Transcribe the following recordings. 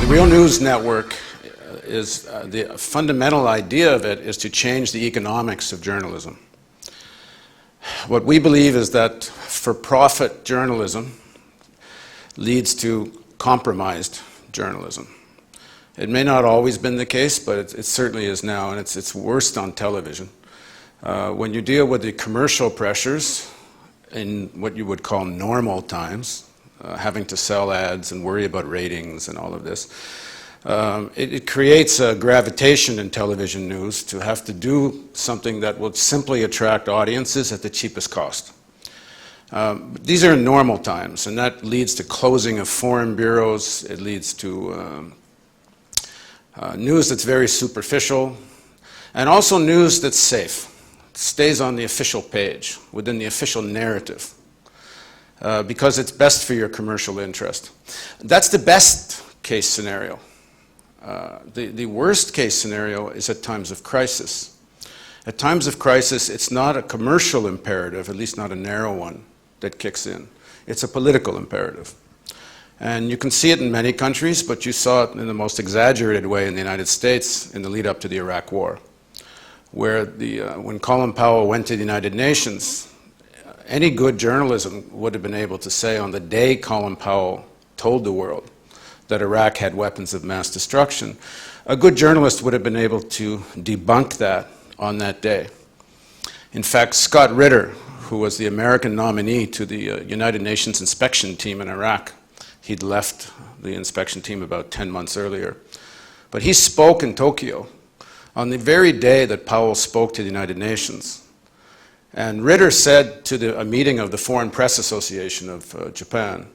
The Real News Network is, the fundamental idea of it is to change the economics of journalism. What we believe is that for-profit journalism leads to compromised journalism. It may not always been the case, but it certainly is now, and it's worst on television. When you deal with the commercial pressures in what you would call normal times, having to sell ads and worry about ratings and all of this, it creates a gravitation in television news to have to do something that will simply attract audiences at the cheapest cost. These are normal times, and that leads to closing of foreign bureaus. It leads to news that's very superficial, and also news that's safe. It stays on the official page, within the official narrative, because it's best for your commercial interest. That's the best case scenario. The worst case scenario is at times of crisis. At times of crisis, it's not a commercial imperative, at least not a narrow one, that kicks in. It's a political imperative. And you can see it in many countries, but you saw it in the most exaggerated way in the United States in the lead up to the Iraq War, where when Colin Powell went to the United Nations, any good journalism would have been able to say on the day Colin Powell told the world that Iraq had weapons of mass destruction, a good journalist would have been able to debunk that on that day. In fact, Scott Ritter, who was the American nominee to the United Nations inspection team in Iraq, he'd left the inspection team about 10 months earlier, but he spoke in Tokyo on the very day that Powell spoke to the United Nations. And Ritter said to a meeting of the Foreign Press Association of Japan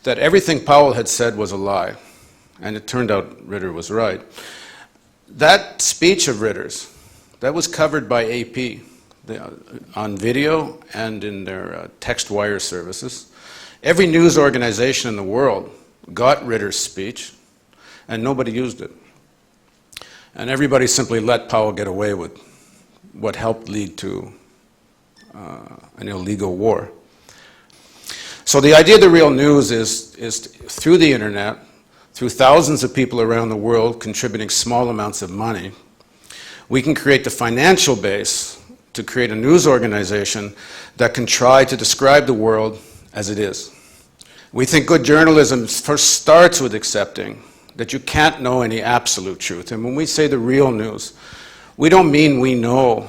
that everything Powell had said was a lie. And it turned out Ritter was right. That speech of Ritter's, that was covered by AP on video and in their text wire services. Every news organization in the world got Ritter's speech, and nobody used it. And everybody simply let Powell get away with what helped lead to an illegal war. So the idea of the real news is through the internet, through thousands of people around the world contributing small amounts of money, we can create the financial base to create a news organization that can try to describe the world as it is. We think good journalism first starts with accepting that you can't know any absolute truth. And when we say the real news, we don't mean we know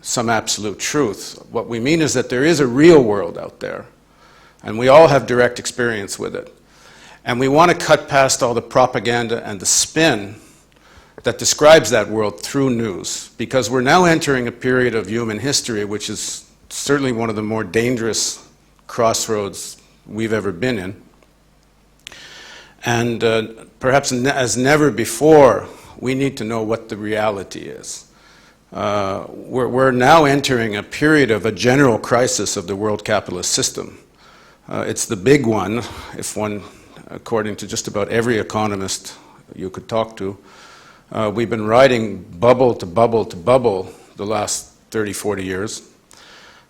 some absolute truth. What we mean is that there is a real world out there, and we all have direct experience with it. And we want to cut past all the propaganda and the spin that describes that world through news, because we're now entering a period of human history which is certainly one of the more dangerous crossroads we've ever been in. And perhaps as never before, we need to know what the reality is. We're now entering a period of a general crisis of the world capitalist system. It's the big one, if one, according to just about every economist you could talk to. We've been riding bubble to bubble to bubble the last 30, 40 years,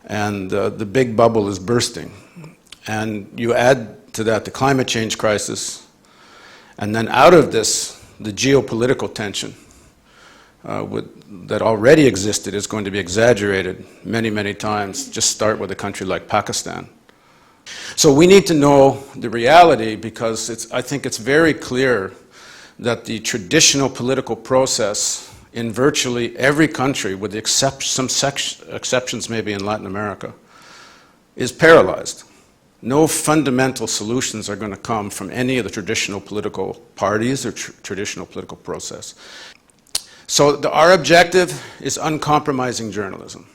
and the big bubble is bursting. And you add to that the climate change crisis, and then out of this, the geopolitical tension that already existed is going to be exaggerated many, many times. Just start with a country like Pakistan. So we need to know the reality, because I think it's very clear that the traditional political process in virtually every country, with some exceptions maybe in Latin America, is paralyzed. No fundamental solutions are going to come from any of the traditional political parties or traditional political process. So our objective is uncompromising journalism.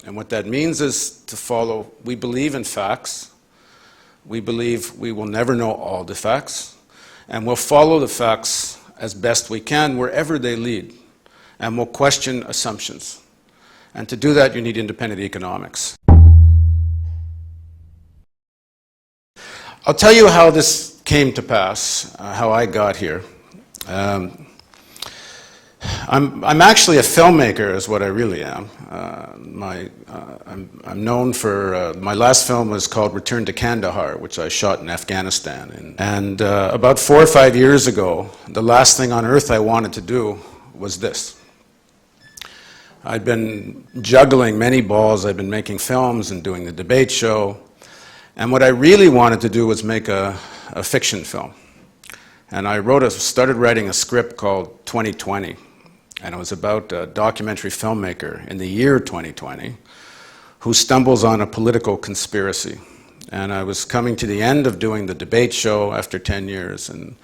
And what that means is to follow, we believe in facts. We believe we will never know all the facts. And we'll follow the facts as best we can wherever they lead. And we'll question assumptions. And to do that, you need independent economics. I'll tell you how this came to pass, how I got here. I'm actually a filmmaker, is what I really am. I'm known for, my last film was called Return to Kandahar, which I shot in Afghanistan. And about 4 or 5 years ago, the last thing on earth I wanted to do was this. I'd been juggling many balls. I'd been making films and doing the debate show. And what I really wanted to do was make a fiction film. And I started writing a script called 2020. And it was about a documentary filmmaker in the year 2020 who stumbles on a political conspiracy. And I was coming to the end of doing the debate show after 10 years, and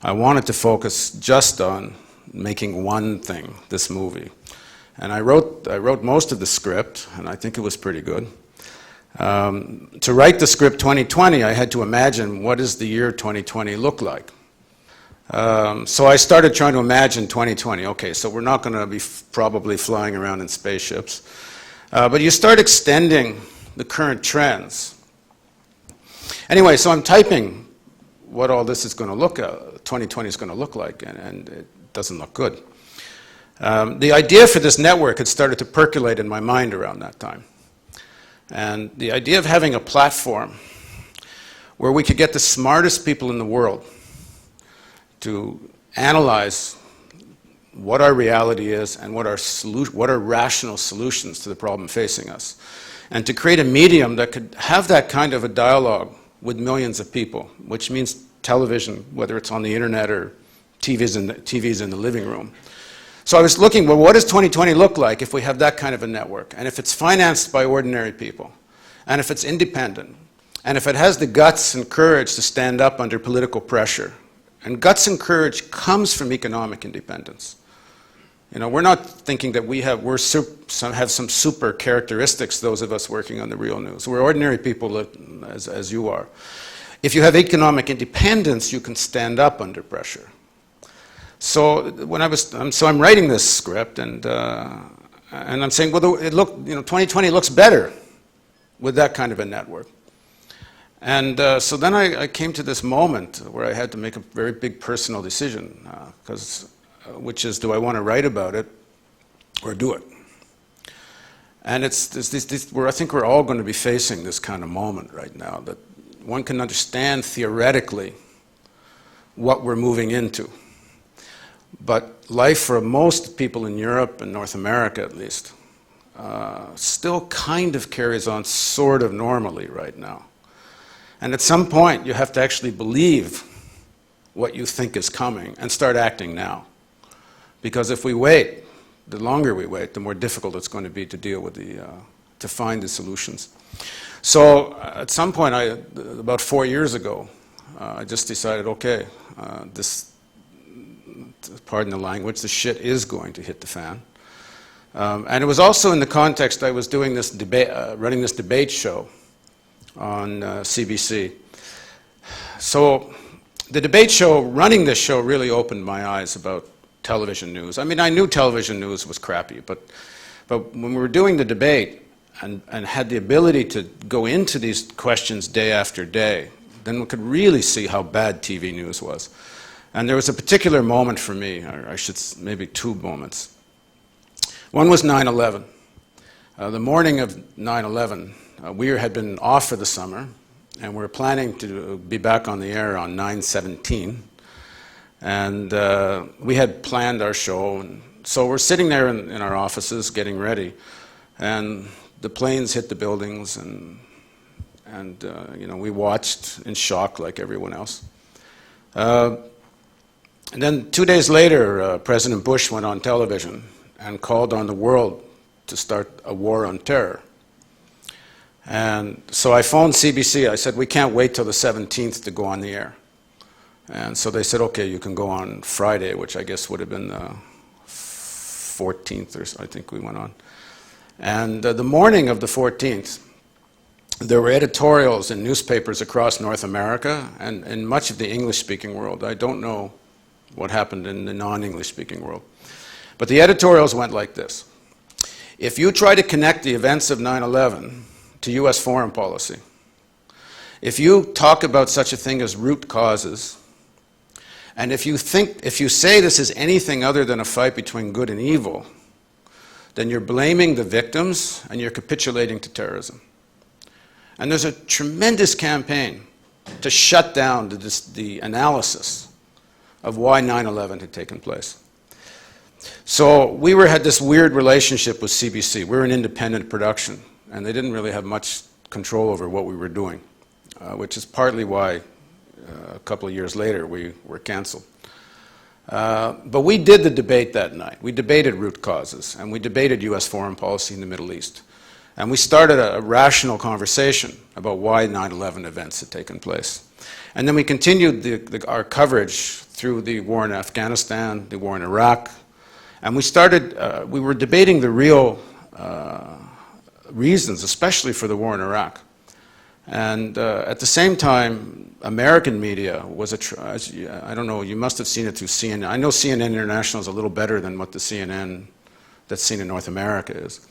I wanted to focus just on making one thing, this movie. And I wrote most of the script, and I think it was pretty good. To write the script 2020, I had to imagine what does the year 2020 look like. So I started trying to imagine 2020. Okay, so we're not going to be probably flying around in spaceships. But you start extending the current trends. Anyway, so I'm typing what all this is going to look, 2020 is going to look like, and it doesn't look good. The idea for this network had started to percolate in my mind around that time. And the idea of having a platform where we could get the smartest people in the world to analyze what our reality is and what are rational solutions to the problem facing us, and to create a medium that could have that kind of a dialogue with millions of people, which means television, whether it's on the internet or TVs in the living room. So I was looking, well, what does 2020 look like if we have that kind of a network, and if it's financed by ordinary people, and if it's independent, and if it has the guts and courage to stand up under political pressure. And guts and courage comes from economic independence. You know, we're not thinking that we have some super characteristics, those of us working on the real news. We're ordinary people as you are. If you have economic independence, you can stand up under pressure. So I'm writing this script, and I'm saying, well, 2020 looks better with that kind of a network. And so then I came to this moment where I had to make a very big personal decision, which is, do I want to write about it or do it? And I think we're all going to be facing this kind of moment right now, that one can understand theoretically what we're moving into. But life for most people in Europe and North America, at least, still kind of carries on sort of normally right now. And at some point, you have to actually believe what you think is coming and start acting now. Because if we wait, the longer we wait, the more difficult it's going to be to deal with to find the solutions. So at some point, about 4 years ago, I just decided, okay, pardon the language, the shit is going to hit the fan. And it was also in the context I was doing this debate, running this debate show on CBC. So the debate show, running this show, really opened my eyes about television news. I mean, I knew television news was crappy, but when we were doing the debate and had the ability to go into these questions day after day, then we could really see how bad TV news was. And there was a particular moment for me, or I should maybe two moments. One was 9/11. The morning of 9/11, we had been off for the summer, and we were planning to be back on the air on 9/17. And we had planned our show, and so we're sitting there in our offices getting ready, and the planes hit the buildings, and we watched in shock like everyone else. And then 2 days later, President Bush went on television and called on the world to start a war on terror. And so I phoned CBC. I said, we can't wait till the 17th to go on the air. And so they said, okay, you can go on Friday, which I guess would have been the 14th, or so I think we went on. And the morning of the 14th, there were editorials in newspapers across North America and in much of the English-speaking world. I don't know what happened in the non-English-speaking world. But the editorials went like this. If you try to connect the events of 9/11 to U.S. foreign policy, if you talk about such a thing as root causes, And if you say this is anything other than a fight between good and evil, then you're blaming the victims and you're capitulating to terrorism. And there's a tremendous campaign to shut down the analysis of why 9/11 had taken place. So we had this weird relationship with CBC. We were an independent production, and they didn't really have much control over what we were doing, which is partly why a couple of years later we were canceled. But we did the debate that night. We debated root causes, and we debated US foreign policy in the Middle East. And we started a rational conversation about why 9/11 events had taken place. And then we continued our coverage through the war in Afghanistan, the war in Iraq, and we were debating the real reasons, especially for the war in Iraq. And at the same time, American media was I don't know, you must have seen it through CNN. I know CNN International is a little better than what the CNN that's seen in North America is.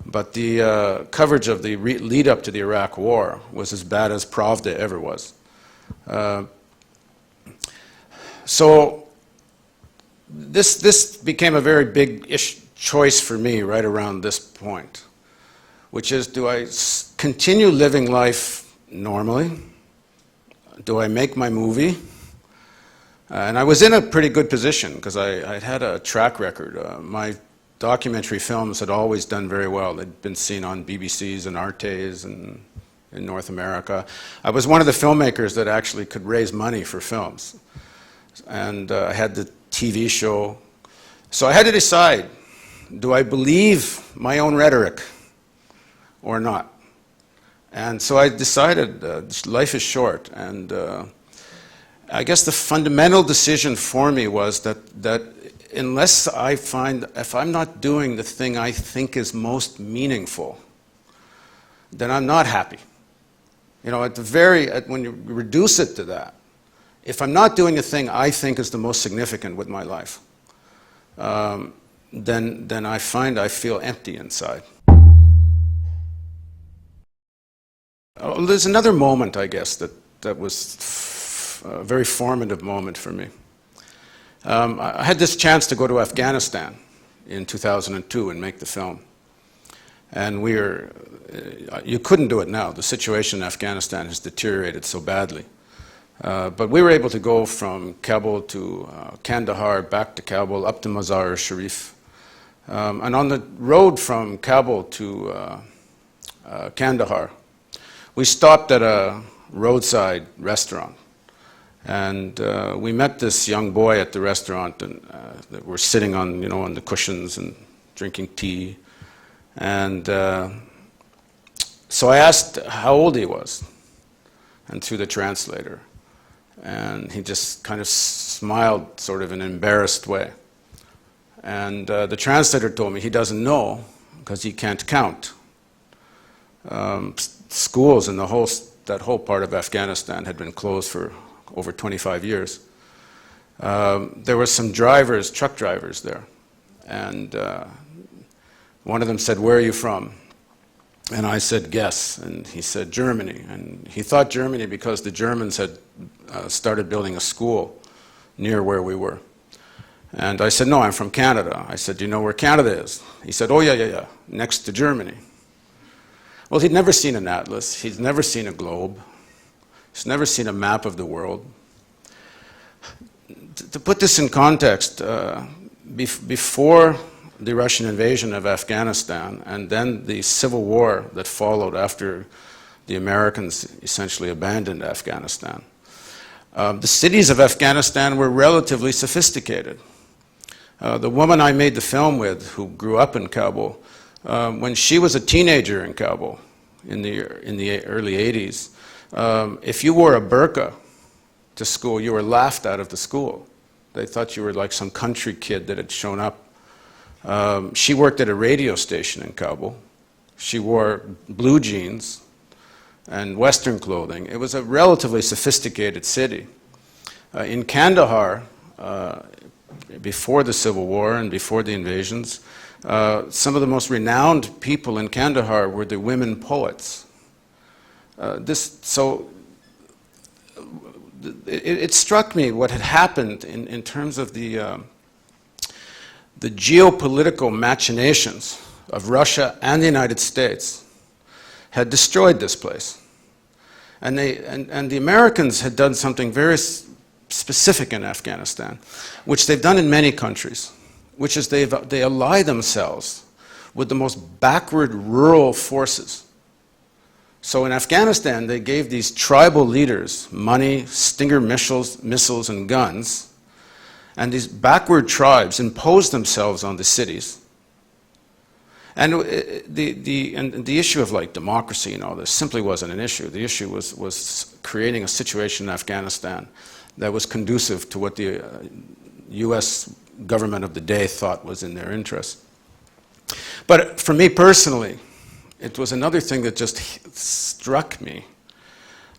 But the coverage of the lead up to the Iraq war was as bad as Pravda ever was. So this became a very big choice for me right around this point, which is, do I continue living life normally? Do I make my movie? And I was in a pretty good position because I had a track record. My documentary films had always done very well. They'd been seen on BBCs and Artes and in North America. I was one of the filmmakers that actually could raise money for films. And I had the TV show. So I had to decide, do I believe my own rhetoric or not? And so I decided life is short. And I guess the fundamental decision for me was that unless if I'm not doing the thing I think is most meaningful, then I'm not happy. You know, when you reduce it to that, if I'm not doing the thing I think is the most significant with my life, then I feel empty inside. There's another moment, I guess, that was a very formative moment for me. I had this chance to go to Afghanistan in 2002 and make the film. And you couldn't do it now. The situation in Afghanistan has deteriorated so badly. But we were able to go from Kabul to Kandahar, back to Kabul, up to Mazar-e-Sharif. And on the road from Kabul to Kandahar, we stopped at a roadside restaurant. And we met this young boy at the restaurant, and we're sitting on the cushions and drinking tea. And so I asked how old he was, and through the translator. And he just kind of smiled sort of in an embarrassed way. And the translator told me he doesn't know because he can't count. Schools in that whole part of Afghanistan had been closed for over 25 years. There were some truck drivers there. And one of them said, "Where are you from?" And I said, "Guess." And he said, "Germany." And he thought Germany because the Germans had started building a school near where we were. And I said, "No, I'm from Canada." I said, "Do you know where Canada is?" He said, "Oh, yeah, next to Germany." Well, he'd never seen an atlas. He'd never seen a globe. He's never seen a map of the world. To put this in context, before the Russian invasion of Afghanistan and then the civil war that followed after the Americans essentially abandoned Afghanistan, the cities of Afghanistan were relatively sophisticated. The woman I made the film with, who grew up in Kabul, when she was a teenager in Kabul in the early 80s, if you wore a burqa to school, you were laughed out of the school. They thought you were like some country kid that had shown up. She worked at a radio station in Kabul. She wore blue jeans and Western clothing. It was a relatively sophisticated city. In Kandahar, before the Civil War and before the invasions, some of the most renowned people in Kandahar were the women poets. So it struck me what had happened in terms of the geopolitical machinations of Russia and the United States had destroyed this place. And the Americans had done something very specific in Afghanistan, which they've done in many countries, which is they ally themselves with the most backward rural forces. So in Afghanistan, they gave these tribal leaders money, Stinger missiles and guns, and these backward tribes imposed themselves on the cities. And the issue of like democracy and all this simply wasn't an issue. The issue was creating a situation in Afghanistan that was conducive to what the U.S. government of the day thought was in their interest. But for me personally, it was another thing that just struck me,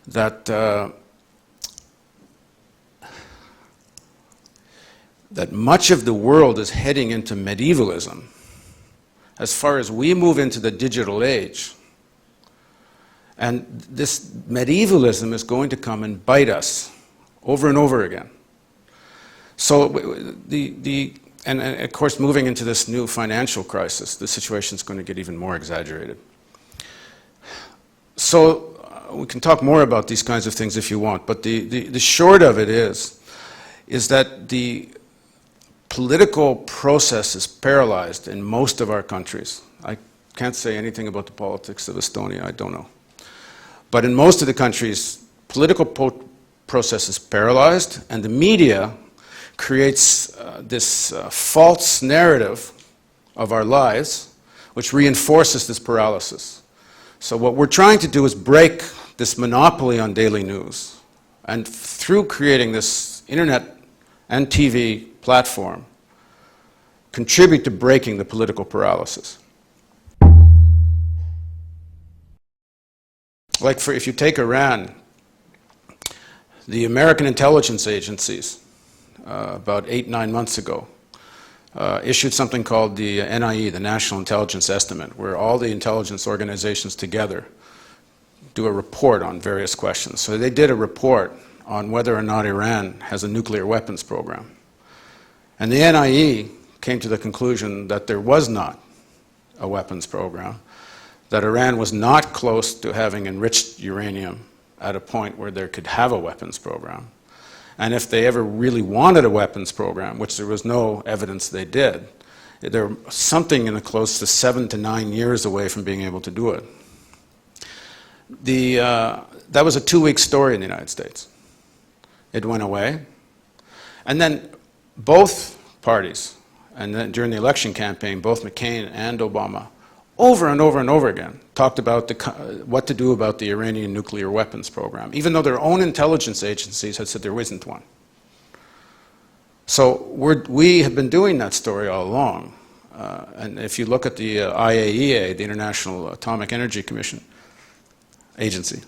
that that much of the world is heading into medievalism as far as we move into the digital age. And this medievalism is going to come and bite us over and over again. So and of course, moving into this new financial crisis, the situation is going to get even more exaggerated. So we can talk more about these kinds of things if you want, but the short of it is that the political process is paralyzed in most of our countries. I can't say anything about the politics of Estonia, I don't know. But in most of the countries, political process is paralyzed, and the media creates this false narrative of our lives, which reinforces this paralysis. So what we're trying to do is break this monopoly on daily news, and through creating this internet and TV platform, contribute to breaking the political paralysis. Like if you take Iran, the American intelligence agencies, about 8-9 months ago, issued something called the NIE, the National Intelligence Estimate, where all the intelligence organizations together do a report on various questions. So they did a report on whether or not Iran has a nuclear weapons program. And the NIE came to the conclusion that there was not a weapons program, that Iran was not close to having enriched uranium at a point where there could have a weapons program. And if they ever really wanted a weapons program, which there was no evidence they did, they're something in the close to 7 to 9 years away from being able to do it. That was a 2-week story in the United States. It went away. And then both parties, and then during the election campaign, both McCain and Obama, over and over and over again, talked about what to do about the Iranian nuclear weapons program, even though their own intelligence agencies had said there isn't one. So we have been doing that story all along. And if you look at the IAEA, the International Atomic Energy Commission Agency,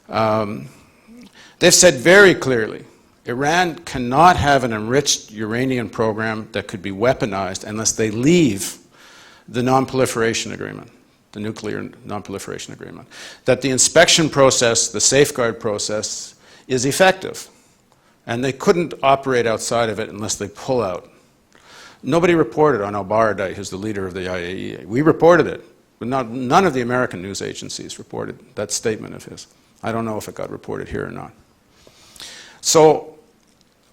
they've said very clearly, Iran cannot have an enriched uranium program that could be weaponized unless they leave the non-proliferation agreement, the nuclear non-proliferation agreement. That the inspection process, the safeguard process, is effective. And they couldn't operate outside of it unless they pull out. Nobody reported on al-Baradei, who's the leader of the IAEA. We reported it, but none of the American news agencies reported that statement of his. I don't know if it got reported here or not. So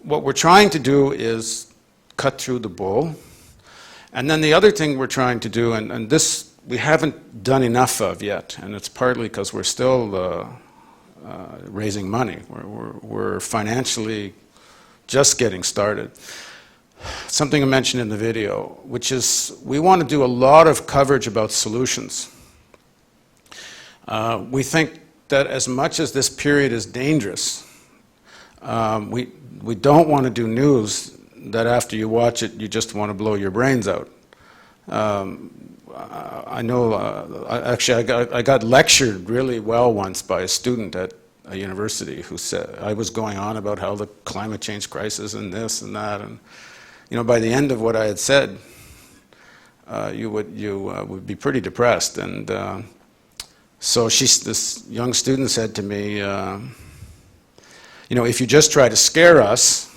what we're trying to do is cut through the bull. And then the other thing we're trying to do, and this we haven't done enough of yet, and it's partly because we're still raising money. We're financially just getting started. Something I mentioned in the video, which is we want to do a lot of coverage about solutions. We think that as much as this period is dangerous, we don't want to do news that after you watch it, you just want to blow your brains out. I know, actually, I got lectured really well once by a student at a university who said, I was going on about how the climate change crisis and this and that, and you know, by the end of what I had said, you would be pretty depressed. And so this young student said to me, You know, if you just try to scare us,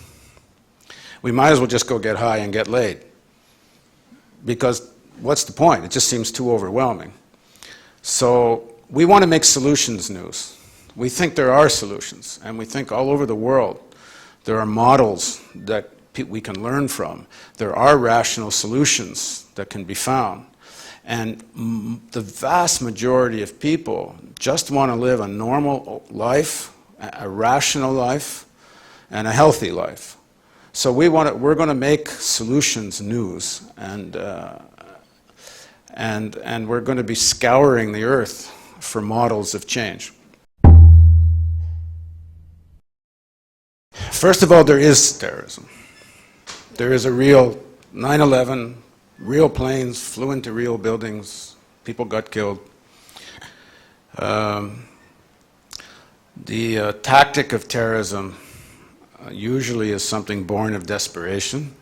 we might as well just go get high and get laid. Because what's the point? It just seems too overwhelming. So we want to make solutions news. We think there are solutions, and we think all over the world there are models that we can learn from. There are rational solutions that can be found. And the vast majority of people just want to live a normal life, a rational life, and a healthy life. So we're going to make solutions news, and we're going to be scouring the earth for models of change. First of all, there is terrorism. There is a real 9/11, real planes flew into real buildings, people got killed. The tactic of terrorism usually is something born of desperation,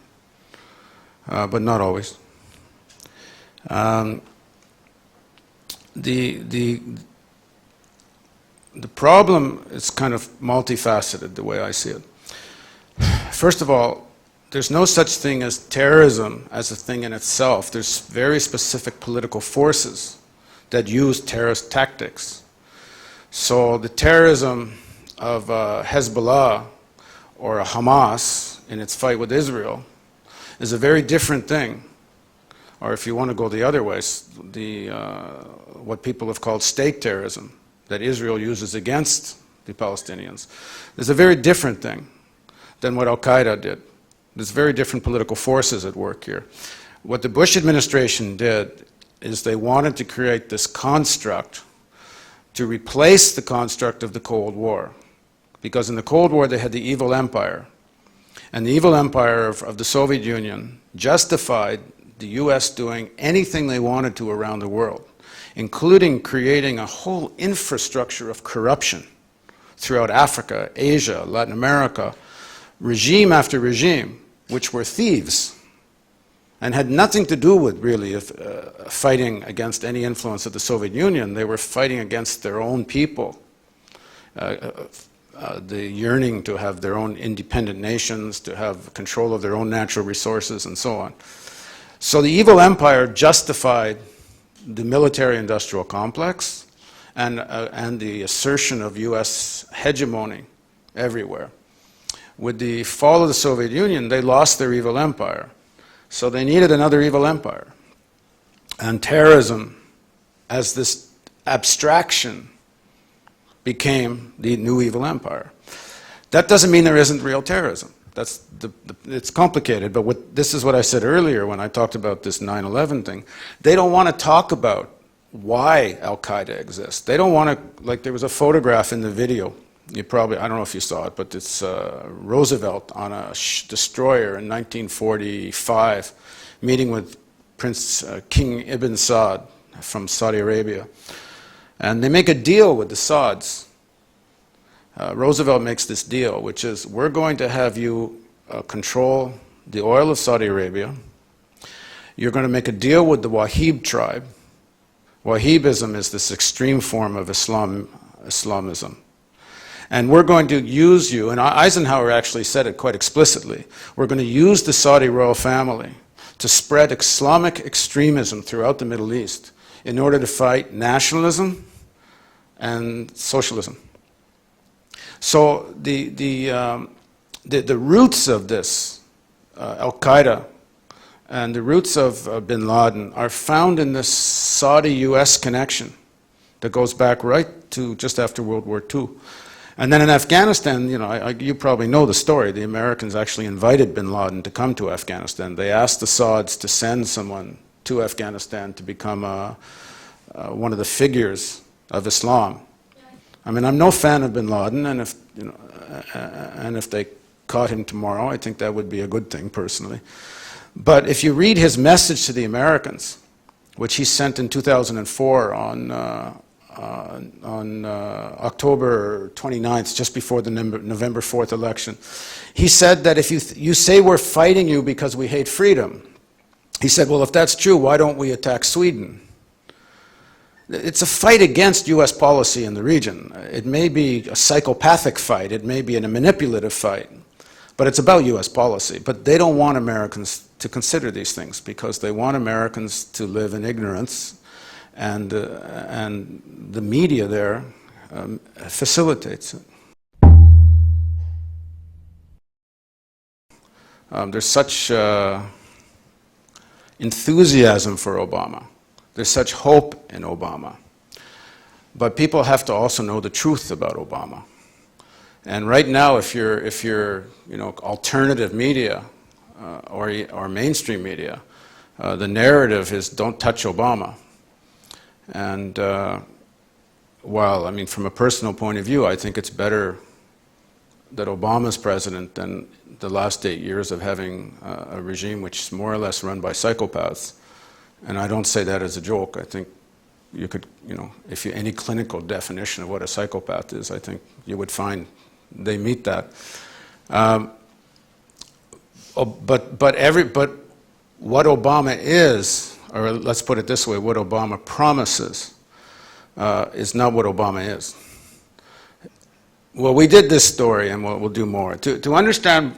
but not always. The problem is kind of multifaceted, the way I see it. First of all, there's no such thing as terrorism as a thing in itself. There's very specific political forces that use terrorist tactics. So the terrorism of Hezbollah or Hamas in its fight with Israel is a very different thing. Or if you want to go the other way, what people have called state terrorism that Israel uses against the Palestinians is a very different thing than what Al-Qaeda did. There's very different political forces at work here. What the Bush administration did is they wanted to create this construct to replace the construct of the Cold War. Because in the Cold War they had the evil empire. And the evil empire of the Soviet Union justified the US doing anything they wanted to around the world, including creating a whole infrastructure of corruption throughout Africa, Asia, Latin America, regime after regime, which were thieves and had nothing to do with really fighting against any influence of the Soviet Union. They were fighting against their own people, the yearning to have their own independent nations, to have control of their own natural resources, and so on. So the evil empire justified the military-industrial complex and the assertion of US hegemony everywhere. With the fall of the Soviet Union, they lost their evil empire. So they needed another evil empire. And terrorism, as this abstraction, became the new evil empire. That doesn't mean there isn't real terrorism. It's complicated, but this is what I said earlier when I talked about this 9/11 thing. They don't want to talk about why Al-Qaeda exists. They don't want to, like there was a photograph in the video, I don't know if you saw it, but it's Roosevelt on a destroyer in 1945, meeting with King Ibn Saud from Saudi Arabia. And they make a deal with the Sauds. Roosevelt makes this deal, which is, we're going to have you control the oil of Saudi Arabia. You're going to make a deal with the Wahib tribe. Wahhabism is this extreme form of Islamism. And we're going to use you, and Eisenhower actually said it quite explicitly, we're going to use the Saudi royal family to spread Islamic extremism throughout the Middle East in order to fight nationalism and socialism. So the roots of this, Al-Qaeda, and the roots of bin Laden are found in this Saudi-US connection that goes back right to just after World War II. And then in Afghanistan, you probably know the story. The Americans actually invited bin Laden to come to Afghanistan. They asked the Sauds to send someone to Afghanistan to become one of the figures of Islam. I mean, I'm no fan of bin Laden, and if they caught him tomorrow, I think that would be a good thing, personally. But if you read his message to the Americans, which he sent in 2004 on October 29th, just before the November 4th election, he said that if you say we're fighting you because we hate freedom, he said, well, if that's true, why don't we attack Sweden? It's a fight against U.S. policy in the region. It may be a psychopathic fight, it may be a manipulative fight, but it's about U.S. policy. But they don't want Americans to consider these things because they want Americans to live in ignorance, and the media there facilitates it. There's such enthusiasm for Obama. There's such hope in Obama. But people have to also know the truth about Obama. And right now, if you're alternative media or mainstream media, the narrative is don't touch Obama. And while, I mean, from a personal point of view, I think it's better that Obama's president than the last 8 years of having a regime which is more or less run by psychopaths. And I don't say that as a joke. I think you could, if you any clinical definition of what a psychopath is, I think you would find they meet that. But what Obama is, or let's put it this way, what Obama promises is not what Obama is. Well, we did this story, and we'll do more. To understand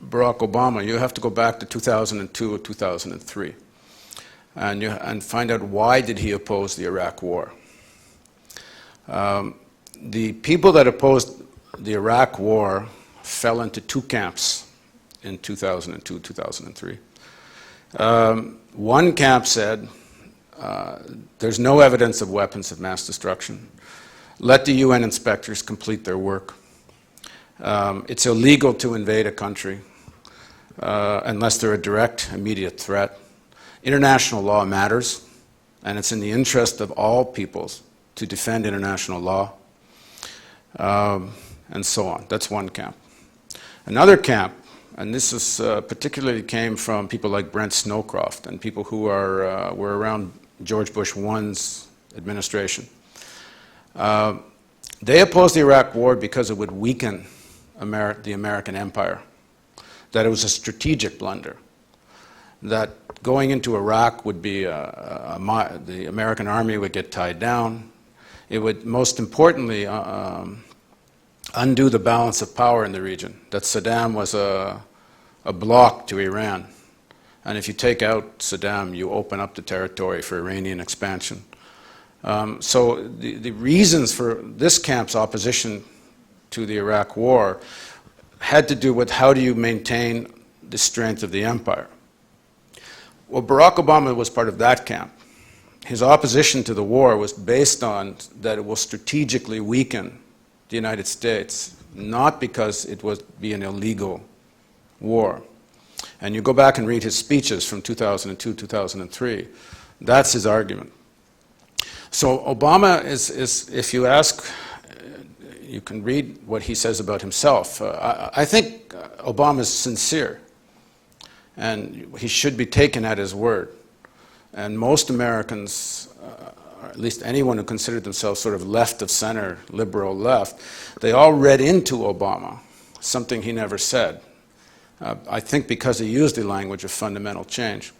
Barack Obama, you have to go back to 2002 or 2003, and find out why did he oppose the Iraq War. The people that opposed the Iraq War fell into two camps in 2002, 2003. One camp said, there's no evidence of weapons of mass destruction. Let the UN inspectors complete their work. It's illegal to invade a country unless they're a direct, immediate threat. International law matters, and it's in the interest of all peoples to defend international law, and so on. That's one camp. Another camp, and this is particularly came from people like Brent Snowcroft and people who were around George Bush I's administration. They opposed the Iraq War because it would weaken the American empire, that it was a strategic blunder, that going into Iraq would be the American army would get tied down. It would, most importantly, undo the balance of power in the region, that Saddam was a block to Iran. And if you take out Saddam, you open up the territory for Iranian expansion. So the reasons for this camp's opposition to the Iraq War had to do with how do you maintain the strength of the empire. Well, Barack Obama was part of that camp. His opposition to the war was based on that it will strategically weaken the United States, not because it would be an illegal war. And you go back and read his speeches from 2002, 2003, that's his argument. So Obama is if you ask, you can read what he says about himself. I think Obama is sincere, and he should be taken at his word. And most Americans, or at least anyone who considered themselves sort of left of center, liberal left, they all read into Obama something he never said. I think because he used the language of fundamental change.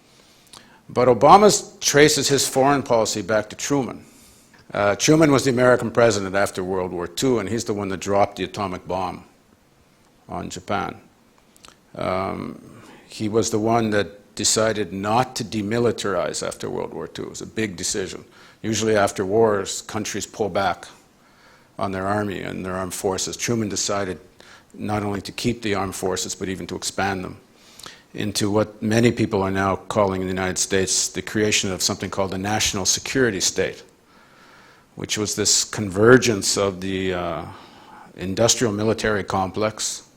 But Obama traces his foreign policy back to Truman. Truman was the American president after World War II, and he's the one that dropped the atomic bomb on Japan. He was the one that decided not to demilitarize after World War II. It was a big decision. Usually after wars, countries pull back on their army and their armed forces. Truman decided not only to keep the armed forces, but even to expand them into what many people are now calling in the United States the creation of something called the national security state, which was this convergence of the industrial military complex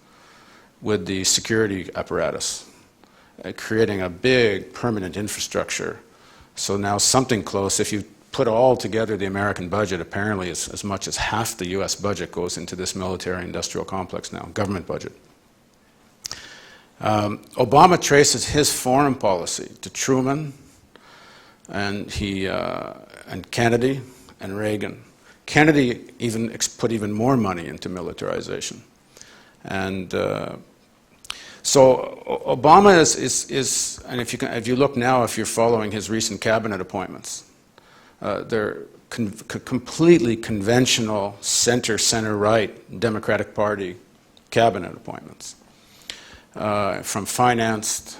with the security apparatus, creating a big permanent infrastructure. So now something close, if you put all together the American budget, apparently as much as half the US budget goes into this military industrial complex now, government budget. Obama traces his foreign policy to Truman and Kennedy and Reagan. Kennedy even put even more money into militarization. And so Obama is and if you look now, if you're following his recent cabinet appointments, they're completely conventional center-right Democratic Party cabinet appointments. From finance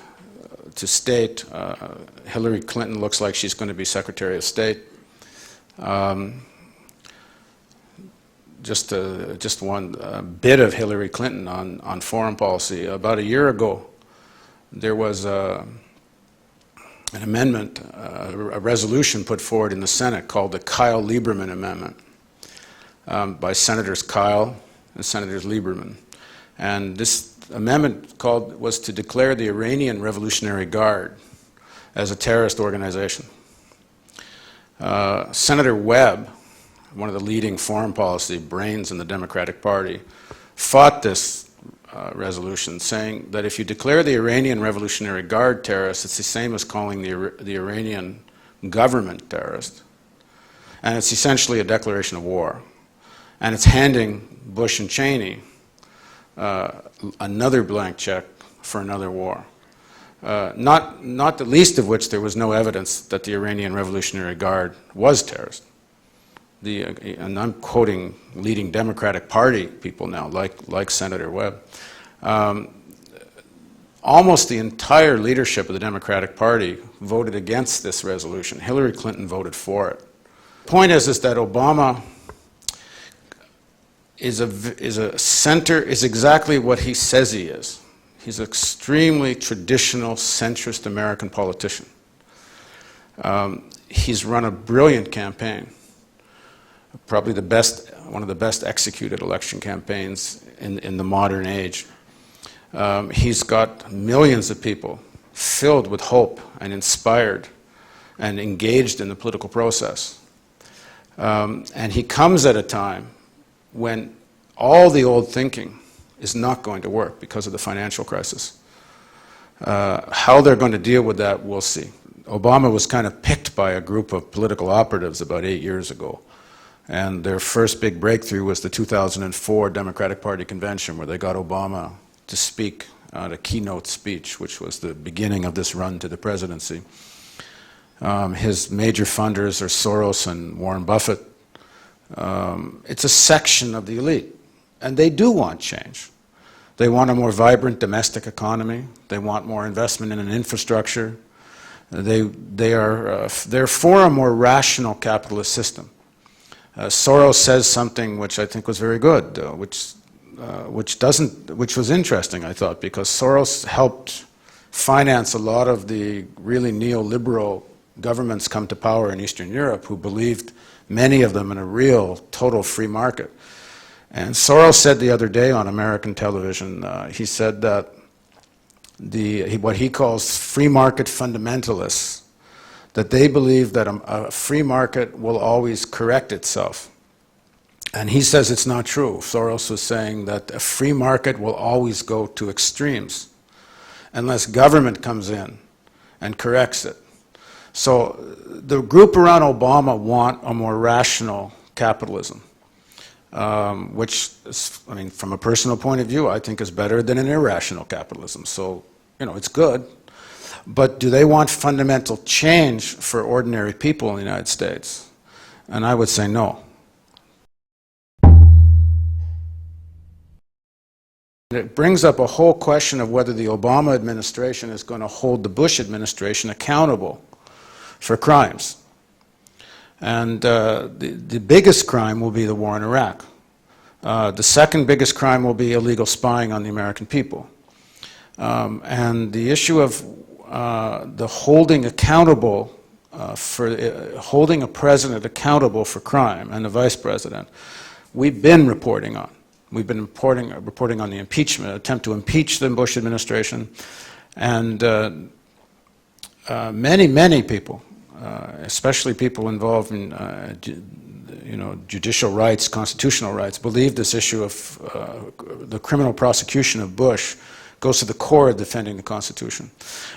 to state, Hillary Clinton looks like she's going to be Secretary of State. Just one bit of Hillary Clinton on foreign policy. About a year ago, there was an amendment, a resolution put forward in the Senate called the Krahl-Lieberman Amendment by Senators Krahl and Senators Lieberman. And this amendment was to declare the Iranian Revolutionary Guard as a terrorist organization. Senator Webb, one of the leading foreign policy brains in the Democratic Party, fought this resolution, saying that if you declare the Iranian Revolutionary Guard terrorist, it's the same as calling the Iranian government terrorist. And it's essentially a declaration of war. And it's handing Bush and Cheney another blank check for another war. Not the least of which there was no evidence that the Iranian Revolutionary Guard was terrorist. And I'm quoting leading Democratic Party people now, like Senator Webb. Almost the entire leadership of the Democratic Party voted against this resolution. Hillary Clinton voted for it. The point is that Obama is exactly what he says he is. He's an extremely traditional, centrist American politician. He's run a brilliant campaign. Probably one of the best executed election campaigns in the modern age. He's got millions of people filled with hope and inspired and engaged in the political process. And he comes at a time when all the old thinking is not going to work because of the financial crisis. How they're going to deal with that, we'll see. Obama was kind of picked by a group of political operatives about 8 years ago. And their first big breakthrough was the 2004 Democratic Party convention, where they got Obama to speak a keynote speech, which was the beginning of this run to the presidency. His major funders are Soros and Warren Buffett. It's a section of the elite, and they do want change. They want a more vibrant domestic economy. They want more investment in an infrastructure. They're for a more rational capitalist system. Soros says something which I think was very good, which was interesting, I thought, because Soros helped finance a lot of the really neoliberal governments come to power in Eastern Europe who believed, many of them, in a real total free market. And Soros said the other day on American television, he said that what he calls free market fundamentalists, that they believe that a free market will always correct itself. And he says it's not true. Soros was saying that a free market will always go to extremes unless government comes in and corrects it. So the group around Obama want a more rational capitalism, which is, I mean, from a personal point of view, I think is better than an irrational capitalism. So, it's good. But do they want fundamental change for ordinary people in the United States? And I would say no. It brings up a whole question of whether the Obama administration is going to hold the Bush administration accountable for crimes. And the biggest crime will be the war in Iraq. The second biggest crime will be illegal spying on the American people. And the issue of the holding accountable holding a president accountable for crime and the vice president, we've been reporting on. We've been reporting on the impeachment, attempt to impeach the Bush administration, and many people, especially people involved in judicial rights, constitutional rights, believe this issue of the criminal prosecution of Bush goes to the core of defending the Constitution.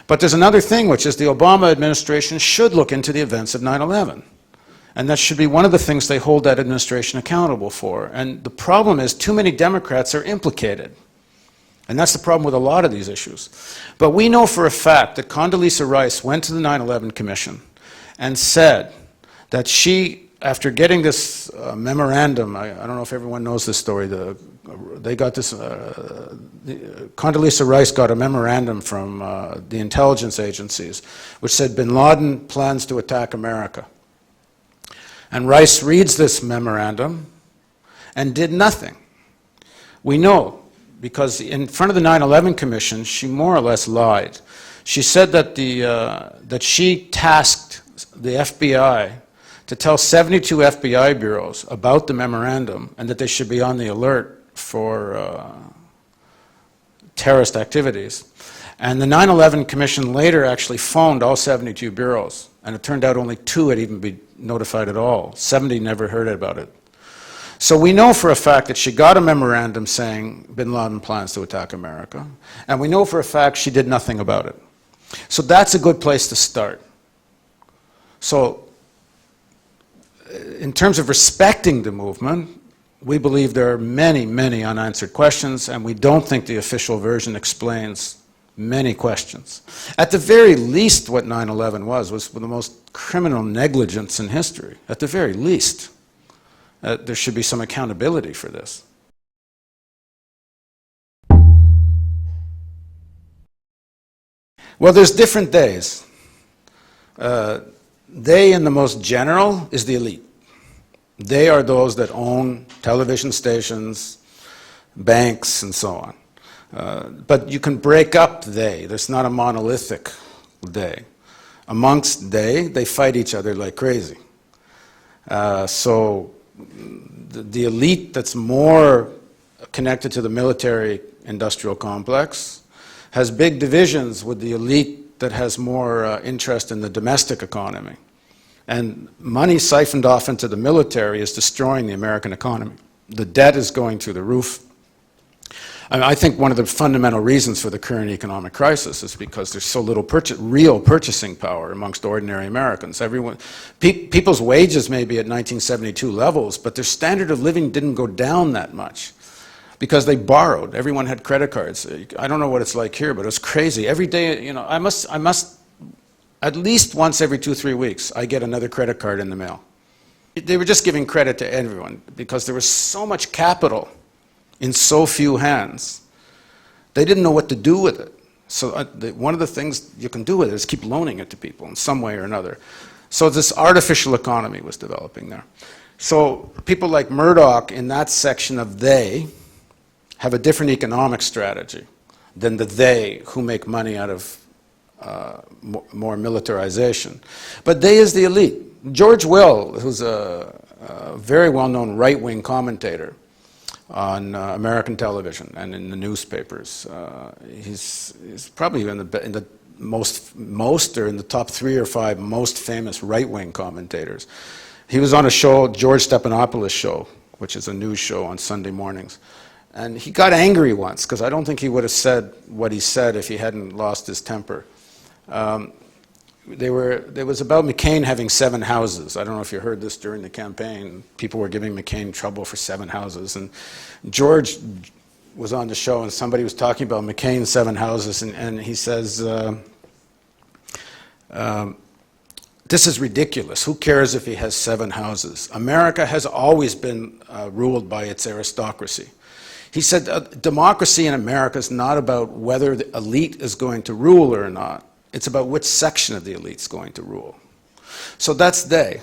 But there's another thing, which is the Obama administration should look into the events of 9/11. And that should be one of the things they hold that administration accountable for. And the problem is too many Democrats are implicated. And that's the problem with a lot of these issues. But we know for a fact that Condoleezza Rice went to the 9/11 Commission and said that she after getting this memorandum, I don't know if everyone knows this story, they got this, Condoleezza Rice got a memorandum from the intelligence agencies which said bin Laden plans to attack America. And Rice reads this memorandum and did nothing. We know, because in front of the 9/11 Commission, she more or less lied. She said that, that she tasked the FBI to tell 72 FBI bureaus about the memorandum and that they should be on the alert for terrorist activities. And the 9/11 Commission later actually phoned all 72 bureaus, and it turned out only 2 had even been notified at all. 70 never heard about it. So we know for a fact that she got a memorandum saying bin Laden plans to attack America, and we know for a fact she did nothing about it. So that's a good place to start. So in terms of respecting the movement, we believe there are many, many unanswered questions, and we don't think the official version explains many questions. At the very least, what 9/11 was the most criminal negligence in history, at the very least. There should be some accountability for this. Well, there's different days. They, in the most general, is the elite. They are those that own television stations, banks, and so on. But you can break up they. There's not a monolithic they. Amongst they fight each other like crazy. So the elite that's more connected to the military-industrial complex has big divisions with the elite that has more interest in the domestic economy. And money siphoned off into the military is destroying the American economy. The debt is going through the roof. I think one of the fundamental reasons for the current economic crisis is because there's so little real purchasing power amongst ordinary Americans. People's wages may be at 1972 levels, but their standard of living didn't go down that much because they borrowed. Everyone had credit cards. I don't know what it's like here, but it's crazy. Every day, you know, I must at least once every 2-3 weeks, I get another credit card in the mail. They were just giving credit to everyone because there was so much capital in so few hands. They didn't know what to do with it. So one of the things you can do with it is keep loaning it to people in some way or another. So this artificial economy was developing there. So people like Murdoch in that section of they have a different economic strategy than the they who make money out of more militarization. But they is the elite. George Will, who's a very well-known right-wing commentator on American television and in the newspapers, he's probably in the most or in the top 3 or 5 most famous right-wing commentators. He was on a show, George Stephanopoulos' show, which is a news show on Sunday mornings. And he got angry once, because I don't think he would have said what he said if he hadn't lost his temper. There was about McCain having 7 houses. I don't know if you heard this during the campaign. People were giving McCain trouble for 7 houses. And George was on the show, and somebody was talking about McCain's 7 houses, and he says, this is ridiculous. Who cares if he has 7 houses? America has always been ruled by its aristocracy. He said, democracy in America is not about whether the elite is going to rule or not. It's about which section of the elite is going to rule. So that's they.